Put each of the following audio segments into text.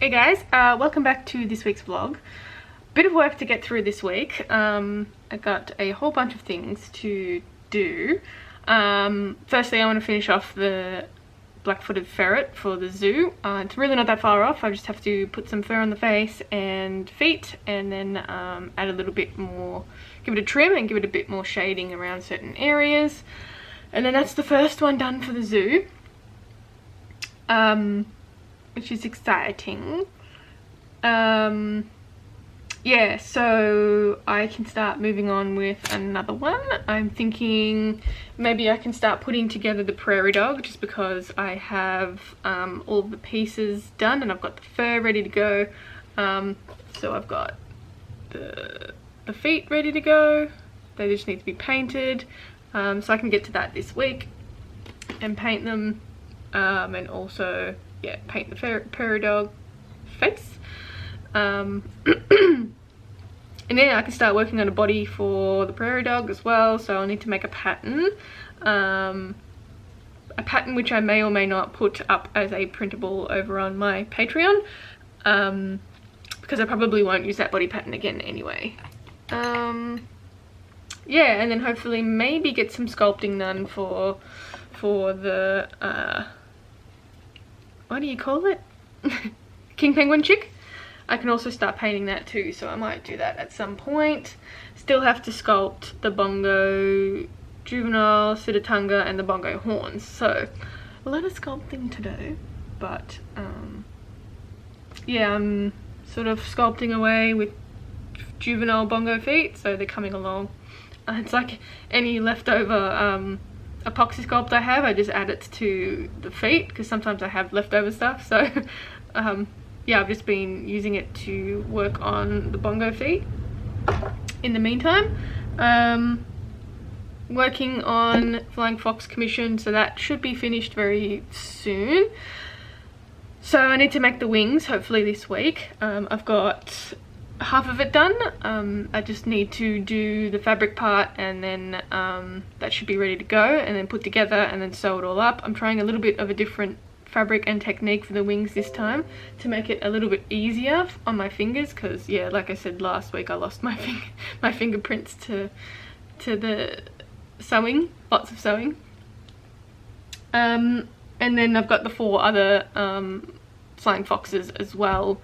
Hey guys, welcome back to this week's vlog. Bit of work to get through this week. I got a whole bunch of things to do. Firstly, I want to finish off the black-footed ferret for the zoo. It's really not that far off. I just have to put some fur on the face and feet, and then add a little bit more, give it a trim and give it a bit more shading around certain areas. And then that's the first one done for the zoo. Which is exciting. Yeah, so I can start moving on with another one. I'm thinking maybe I can start putting together the prairie dog, just because I have all of the pieces done and I've got the fur ready to go. So I've got the feet ready to go. They just need to be painted. So I can get to that this week and paint them, and also paint the prairie dog face. And then I can start working on a body for the prairie dog as well. So I'll need to make a pattern which I may or may not put up as a printable over on my Patreon, because I probably won't use that body pattern again anyway. Yeah, and then hopefully maybe get some sculpting done for the what do you call it? King penguin chick. I can also start painting that too, so I might do that at some point. Still have to sculpt the bongo juvenile, Sidatunga, and the bongo horns. So a lot of sculpting to do, but yeah, I'm sort of sculpting away with juvenile bongo feet, so they're coming along. It's like any leftover epoxy sculpt I have, I just add it to the feet, because sometimes I have leftover stuff. So yeah, I've just been using it to work on the bongo feet in the meantime. Working on Flying Fox commission, so that should be finished very soon. So I need to make the wings hopefully this week. I've got half of it done. I just need to do the fabric part, and then that should be ready to go, and then put together and then sew it all up. I'm trying a little bit of a different fabric and technique for the wings this time to make it a little bit easier on my fingers, because yeah, like I said last week, I lost my fingerprints to the sewing, lots of sewing. And then I've got the 4 other Flying Foxes as well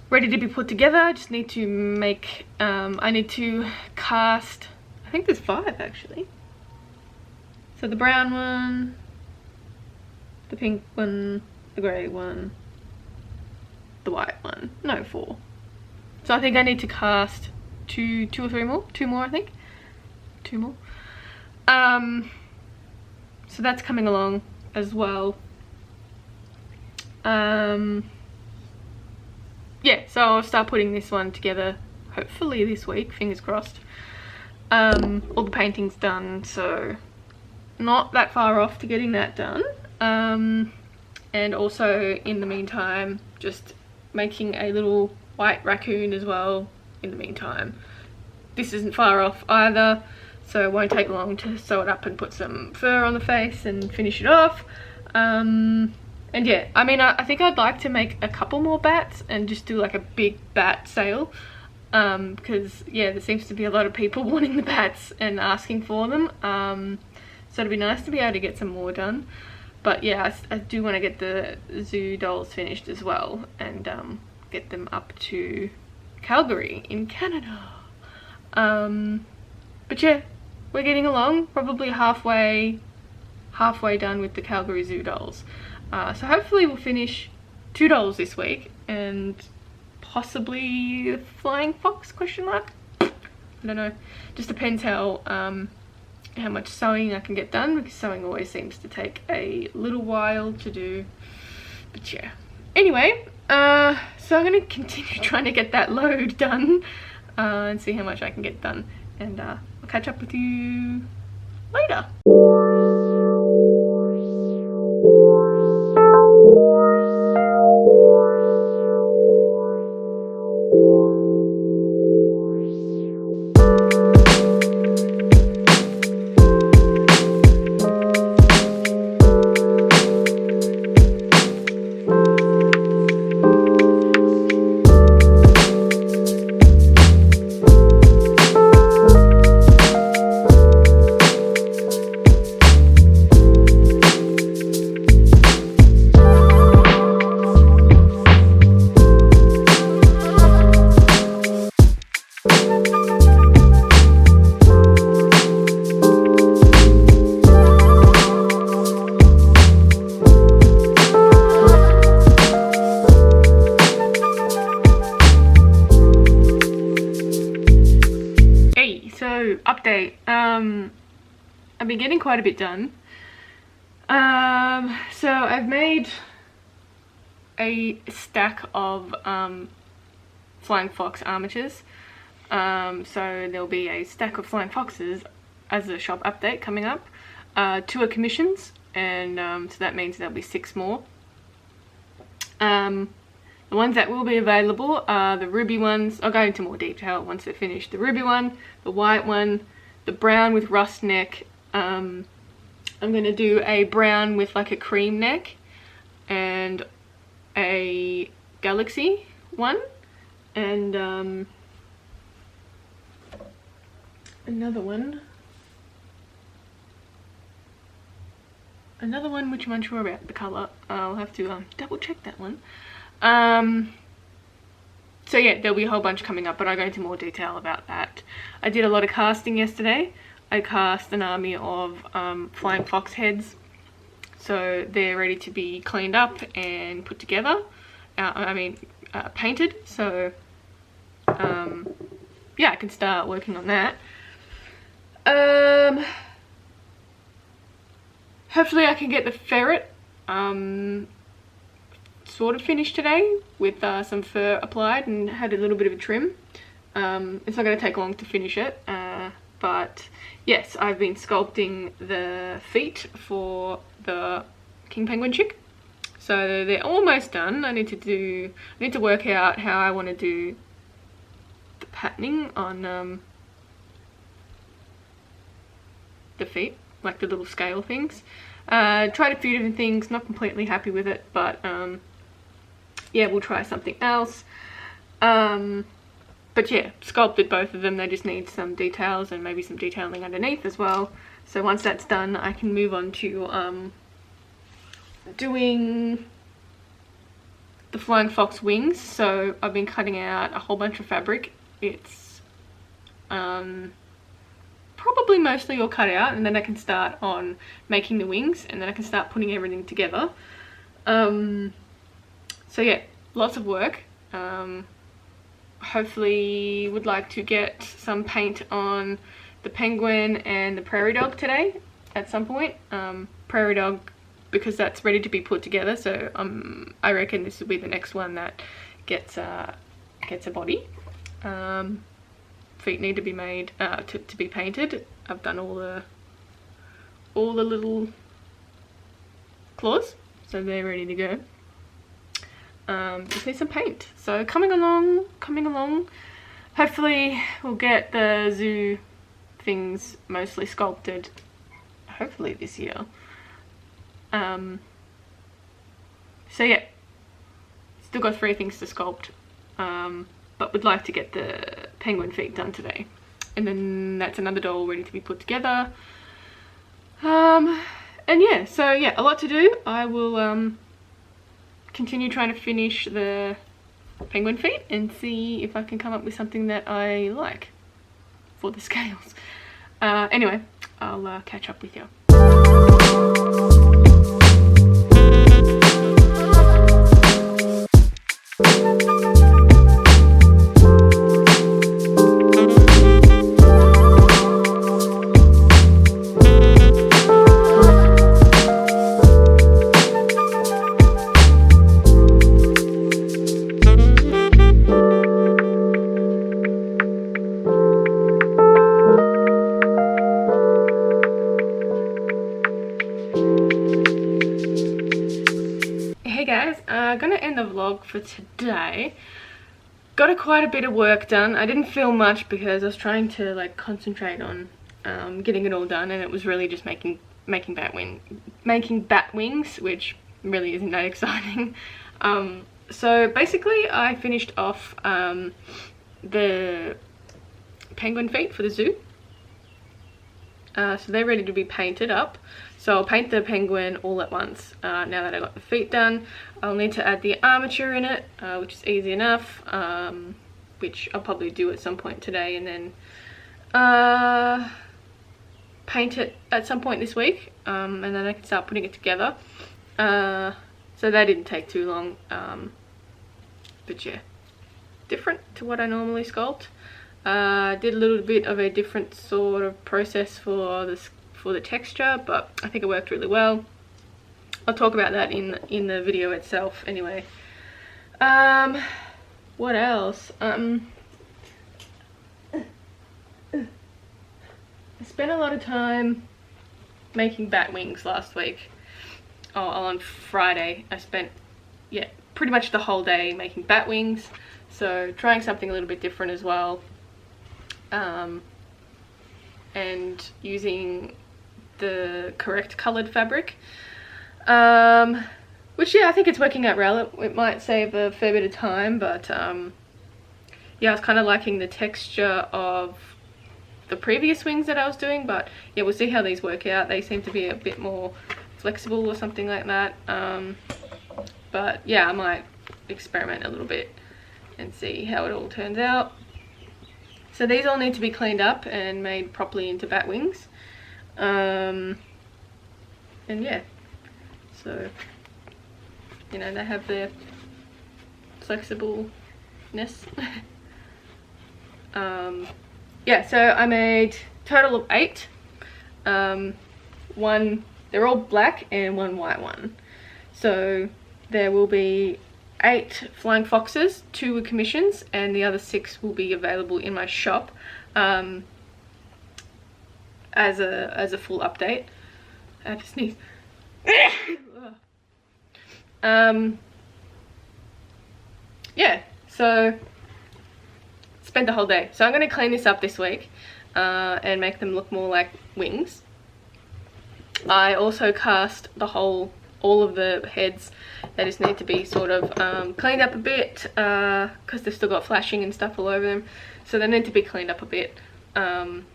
ready to be put together. I just need to make I need to cast, I think there's 5 actually. So the brown one, the pink one, the grey one, the white one. No, 4. So I think I need to cast 2 or 3 more. 2 more, I think. 2 more. So that's coming along as well. Yeah, so I'll start putting this one together hopefully this week, fingers crossed. All the painting's done, so not that far off to getting that done. And also in the meantime, just making a little white raccoon as well in the meantime. This isn't far off either, so it won't take long to sew it up and put some fur on the face and finish it off. And yeah, I mean, I think I'd like to make a couple more bats and just do like a big bat sale, because yeah, there seems to be a lot of people wanting the bats and asking for them. So it'd be nice to be able to get some more done. But yeah, I do want to get the zoo dolls finished as well, and get them up to Calgary in Canada. But yeah, we're getting along, probably halfway done with the Calgary zoo dolls. So hopefully we'll finish 2 dolls this week, and possibly the Flying Fox, question mark? I don't know. Just depends how much sewing I can get done, because sewing always seems to take a little while to do. But yeah. Anyway, so I'm going to continue trying to get that load done, and see how much I can get done. And I'll catch up with you later. I've been getting quite a bit done. So I've made a stack of Flying Fox armatures. So there'll be a stack of Flying Foxes as a shop update coming up. 2 are commissions, and so that means there'll be 6 more. The ones that will be available are the ruby ones. I'll go into more detail once they're finished. The ruby one, the white one, the brown with rust neck. I'm going to do a brown with like a cream neck, and a galaxy one, and another one which I'm unsure about the colour. I'll have to double check that one. So yeah, there'll be a whole bunch coming up, but I'll go into more detail about that. I did a lot of casting yesterday. I cast an army of Flying Fox heads, so they're ready to be cleaned up and put together. Painted. So yeah, I can start working on that. Hopefully I can get the ferret sort of finished today with some fur applied and had a little bit of a trim. It's not going to take long to finish it, but yes, I've been sculpting the feet for the king penguin chick, so they're almost done. I need to work out how I want to do the patterning on the feet, like the little scale things. Tried a few different things, not completely happy with it, but yeah, we'll try something else. But yeah, sculpted both of them. They just need some details and maybe some detailing underneath as well. So once that's done, I can move on to doing the Flying Fox wings. So I've been cutting out a whole bunch of fabric. It's probably mostly all cut out, and then I can start on making the wings, and then I can start putting everything together. So yeah, lots of work. Hopefully would like to get some paint on the penguin and the prairie dog today at some point. Prairie dog, because that's ready to be put together, so I reckon this will be the next one that gets a body. Feet need to be made to be painted. I've done all the little claws, so they're ready to go. Just need some paint. So coming along. Hopefully we'll get the zoo things mostly sculpted, hopefully this year. So yeah, still got 3 things to sculpt, but would like to get the penguin feet done today, and then that's another doll ready to be put together. And yeah, so yeah, a lot to do. I will continue trying to finish the penguin feet and see if I can come up with something that I like for the scales. Anyway, I'll catch up with you. Gonna end the vlog for today. Got quite a bit of work done. I didn't film much because I was trying to like concentrate on getting it all done, and it was really just making bat wings, which really isn't that exciting. So basically I finished off the penguin feet for the zoo. So they're ready to be painted up. So I'll paint the penguin all at once. Now that I got the feet done, I'll need to add the armature in it, which is easy enough, which I'll probably do at some point today, and then paint it at some point this week, and then I can start putting it together. So that didn't take too long, but yeah, different to what I normally sculpt. Did a little bit of a different sort of process for for the texture, but I think it worked really well. I'll talk about that in the video itself anyway. What else? I spent a lot of time making bat wings last week. On Friday I spent, yeah, pretty much the whole day making bat wings, so trying something a little bit different as well, and using the correct colored fabric, which, yeah, I think it's working out well. It might save a fair bit of time, but yeah, I was kind of liking the texture of the previous wings that I was doing, but yeah, we'll see how these work out. They seem to be a bit more flexible or something like that, but yeah, I might experiment a little bit and see how it all turns out. So these all need to be cleaned up and made properly into bat wings, and yeah, so, you know, they have their flexibleness. Yeah, so I made a total of 8. They're all black and 1 white one. So there will be 8 flying foxes, 2 were commissions, and the other 6 will be available in my shop as a full update. I have to sneeze. Yeah, so spent the whole day. So I'm going to clean this up this week and make them look more like wings. I also cast all of the heads. They just need to be sort of cleaned up a bit because they've still got flashing and stuff all over them, so they need to be cleaned up a bit. And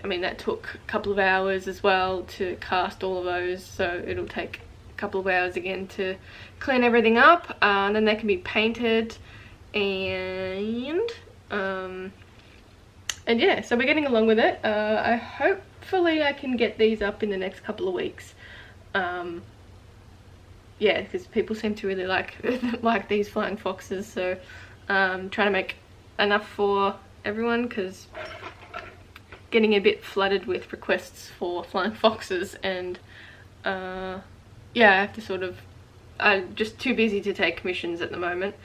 I mean, that took a couple of hours as well to cast all of those, so it'll take a couple of hours again to clean everything up, and then they can be painted, and yeah, so we're getting along with it. Hopefully I can get these up in the next couple of weeks. Yeah, because people seem to really like these flying foxes, so trying to make enough for everyone, because getting a bit flooded with requests for flying foxes, and yeah, I have to sort of, I'm just too busy to take commissions at the moment.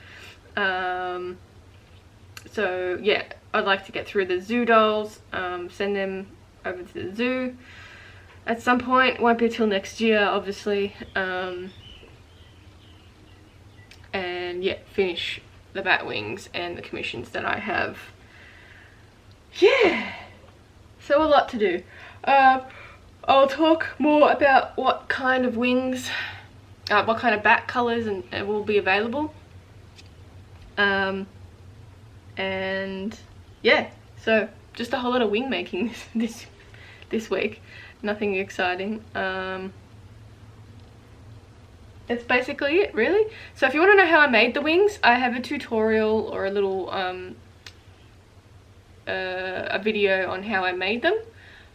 So yeah, I'd like to get through the zoo dolls, send them over to the zoo at some point. Won't be until next year, obviously. And yeah, finish the bat wings and the commissions that I have. Yeah, so a lot to do. I'll talk more about what kind of wings, what kind of bat colours and will be available. And yeah, so just a whole lot of wing making this week. Nothing exciting. That's basically it, really. So if you want to know how I made the wings, I have a tutorial or a little a video on how I made them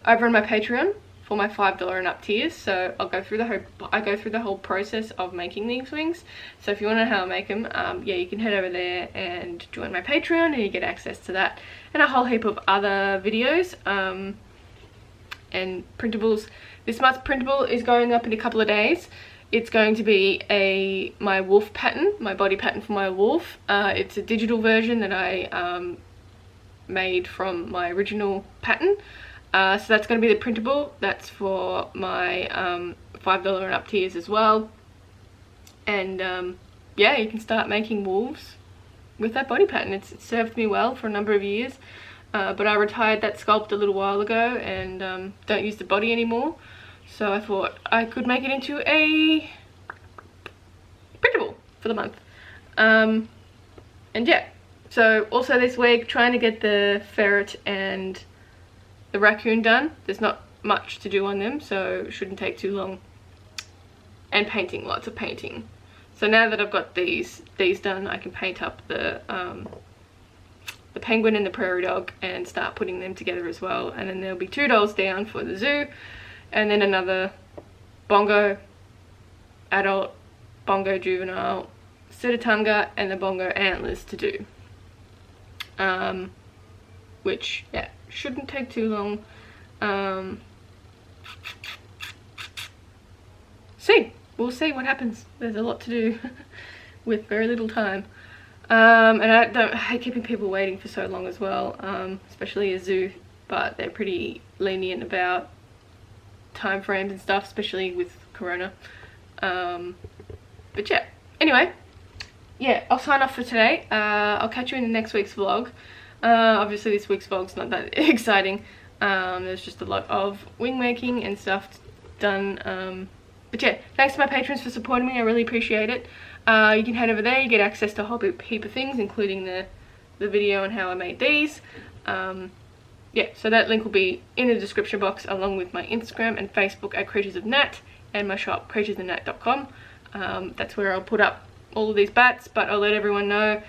over on my Patreon for my $5 and up tiers. So I go through the whole process of making these wings. So if you want to know how I make them, yeah, you can head over there and join my Patreon, and you get access to that and a whole heap of other videos and printables. This month's printable is going up in a couple of days. It's going to be my wolf pattern, my body pattern for my wolf. It's a digital version that I made from my original pattern. So that's going to be the printable. That's for my $5 and up tiers as well. And yeah, you can start making wolves with that body pattern. It's served me well for a number of years. But I retired that sculpt a little while ago and don't use the body anymore. So I thought I could make it into a printable for the month. And yeah, so also this week trying to get the ferret and the raccoon done. There's not much to do on them, so it shouldn't take too long. And painting, lots of painting. So now that I've got these done, I can paint up the penguin and the prairie dog and start putting them together as well. And then there'll be 2 dolls down for the zoo, and then another bongo adult, bongo juvenile, Sitatunga, and the bongo antlers to do. Which, yeah, shouldn't take too long. We'll see what happens. There's a lot to do with very little time. And I hate keeping people waiting for so long as well, especially a zoo, but they're pretty lenient about time frames and stuff, especially with Corona. But yeah, anyway, yeah, I'll sign off for today. I'll catch you in the next week's vlog. Obviously this week's vlog's not that exciting. There's just a lot of wing making and stuff done. But yeah, thanks to my patrons for supporting me. I really appreciate it. You can head over there. You get access to a whole heap of things, including the video on how I made these. Yeah, so that link will be in the description box, along with my Instagram and Facebook at Creatures of Nat, and my shop creaturesofnat.com. That's where I'll put up all of these bats, but I'll let everyone know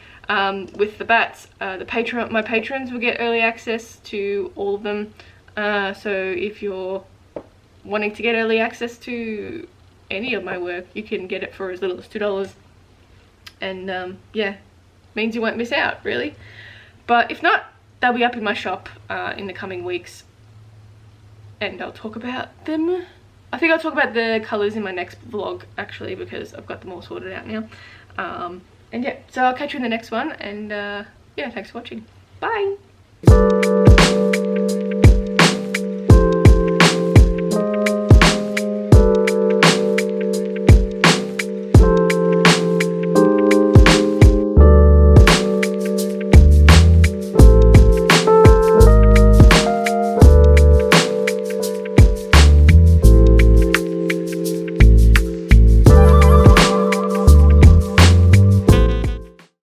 with the bats, my patrons will get early access to all of them. So if you're wanting to get early access to any of my work, you can get it for as little as $2, and yeah, means you won't miss out, really. But if not, they'll be up in my shop in the coming weeks, and I'll talk about them. I think I'll talk about the colours in my next vlog, actually, because I've got them all sorted out now. And yeah, so I'll catch you in the next one, and yeah, thanks for watching. Bye!